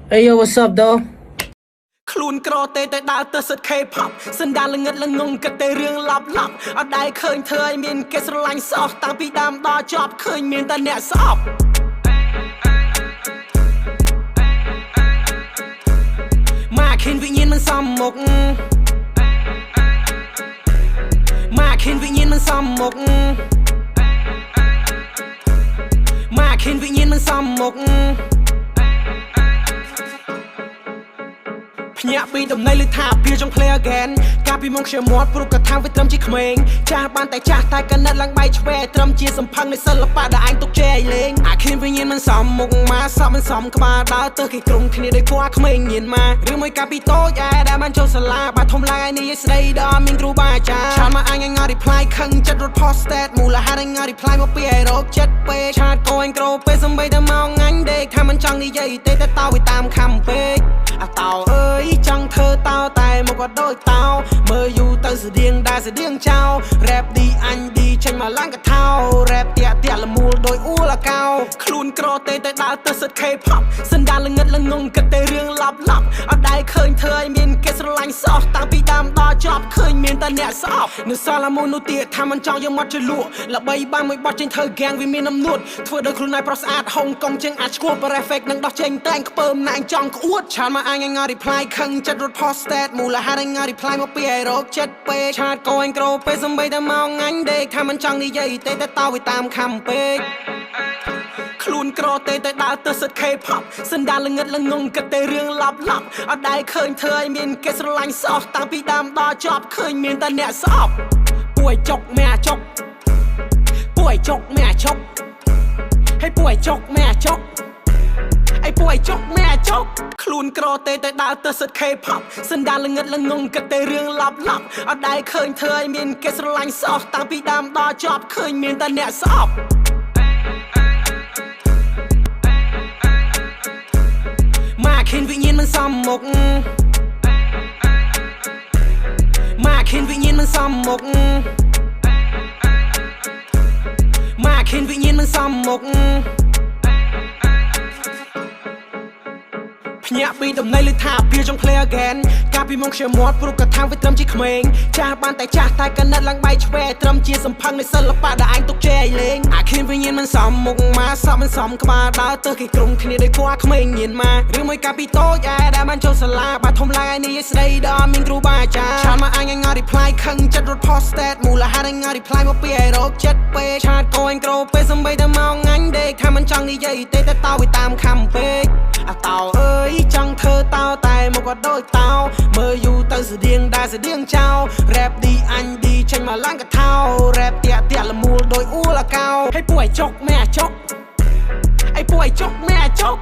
Hey yo, what's up, though? ខ្លួនក្រទេតែដើរទៅសិត K-pop សណ្ដាលល្ងិតល្ងងក៏តែរឿងឡាប់ឡាប់អត់ដែរឃើញធ្វើឲ្យមានគេស្រឡាញ់សោះតាំងពីដើមដល់ចប់ឃើញមានតែអ្នកស្អប់មកឃើញវិញ្ញាណមិនសមមុខមកឃើញវិញ្ញាណមិនសមមុខមកឃើញវិញ្ញាណមិនសមមុខភ្ញាក់ពីដំណៃលើថាពីចង់ play again កាលពីមុនខ្ញុំមាត់ព្រោះក៏ថាវាត្រឹមជាក្មេងចាស់បានតែចាស់តែកណិតឡើងបែកឆ្វែត្រឹមជាសម្ផឹងនៃសិល្បៈដែលអញទុកជេរលេងអាឃើញវិញ្ញាណមិនសមមុខមកសក់មិនសមក្បាលដើរទៅគេក្រុមគ្នាដោយពណ៌ក្មេងញៀនមកឬមួយកាលពីតូចដែលបានចូលសាលាបាធំឡើងឯនេះស្ដីដល់មានគ្រូបាអាចារ្យឆាតមកអញឲ្យ reply ខឹងចិត្តរត់ post stat មូលហេតុអញ reply មកពីឲ្យរកចិត្តពេកឆាតកូនក្រោពេលសំបីតែមកអញដេកថាមិនចង់និយាយទេតែតោវាតាមខំពេកអាតោអើយចង់ធ្វើតោតែមកក៏ដូចតោមើលយូរទៅស្តៀងដែរស្តៀងចោល rap ឌីអញឌីចេញមកឡើងកថោ rap តាក់ល្មូលដោយអ៊ូលកោខ្លួនក្រទេតែដើរទៅសិត K-pop សណ្ដាលល្ងិតល្ងងក៏តែរឿងឡាប់ឡាប់អត់ដែរឃើញធ្វើឲ្យមានគេស្រឡាញ់សោះតាំងពីដើមដល់ចប់ឃើញមានតែអ្នកស្អប់នៅសាឡាមូននោះទៀតថាមិនចង់យកមកជលក់ល្បីបានមួយបត់ចេញធ្វើ gang វាមានអំនួតធ្វើដោយខ្លួនឯងប្រុសស្អាតហុងកុំចេញអាចឈួល perfect នឹងដោះចេញតែងខ្ពើមណែងចង់ក្អួតឆាតមកអញឲ្យ reply ខឹងចិត្តរត់ post stat មូលហេតុអញ reply មកពីឲ្យរកចិត្តពេកឆាតកូនក្រោពេលសំបីតែមកអញដេកថាមិនចង់និយាយទេតែតោវាតាមខំពេកខ្លួនក្រទេតែដើរទៅសិត K-pop សណ្ដាលល្ងិតល្ងងក៏តែរឿងឡាប់ឡាប់អត់ដែរឃើញធ្វើឲ្យមានគេស្រឡាញ់សោះតាំងពីដើមដល់ចប់ឃើញមានតែអ្នកស្អប់ពួយចុកមែចុកពួយចុកមែចុកឲ្យពួយចុកមែចុកឲ្យពួយចុកមែចុកខ្លួនក្រទេតែដើរទៅសិត K-pop សណ្ដាលល្ងិតល្ងងក៏តែរឿងឡាប់ឡាប់អត់ដែរឃើញធ្វើឲ្យមានគេស្រឡាញ់សោះតាំងពីដើមដល់ចប់ឃើញមានតែអ្នកស្អប់មកឃើញវិញ្ញាណមិនសមមុខមកឃើញវិញ្ញាណមិនសមមុខមកឃើញវិញ្ញាណមិនសមមុខភ្ញាក់ពីដំណៃលើថាពីចង់ play again កាលពីមុនខ្ញុំមាត់ព្រោះក៏ថាវាត្រឹមជាក្មេងចាស់បានតែចាស់តែកណិតឡើងបែកឆ្វែត្រឹមជាសម្ផឹងនៃសិល្បៈដែលអញទុកជេរលេងអាឃើញវិញ្ញាណមិនសមមុខមកសក់មិនសមក្បាលដើរទៅគេក្រុមគ្នាដោយពណ៌ក្មេងញៀនមកឬមួយកាលពីតូចដែលបានចូលសាលាបាធំឡើងឯនេះស្ដីដល់មានគ្រូបាអាចារ្យឆាតមកអញឲ្យ reply ខឹងចិត្តរត់ post stat មូលហេតុអញ reply មកពីឲ្យរកចិត្តពេកឆាតកូនក្រោពេលសំបីតែមកអញដេកថាមិនចង់និយាយទេតែតោវាតាមខំពេកអាតោអើយចង់ធ្វើតោតែមកក៏ដូចតោមើលយូរទៅស្តៀងដែរស្តៀងចោល rap ឌីអញឌីចេញមកឡើងកថោ rap តាក់ល្មូលដោយអ៊ូលកោឲ្យពួយចុកមែចុកឲ្យពួយចុកមែចុក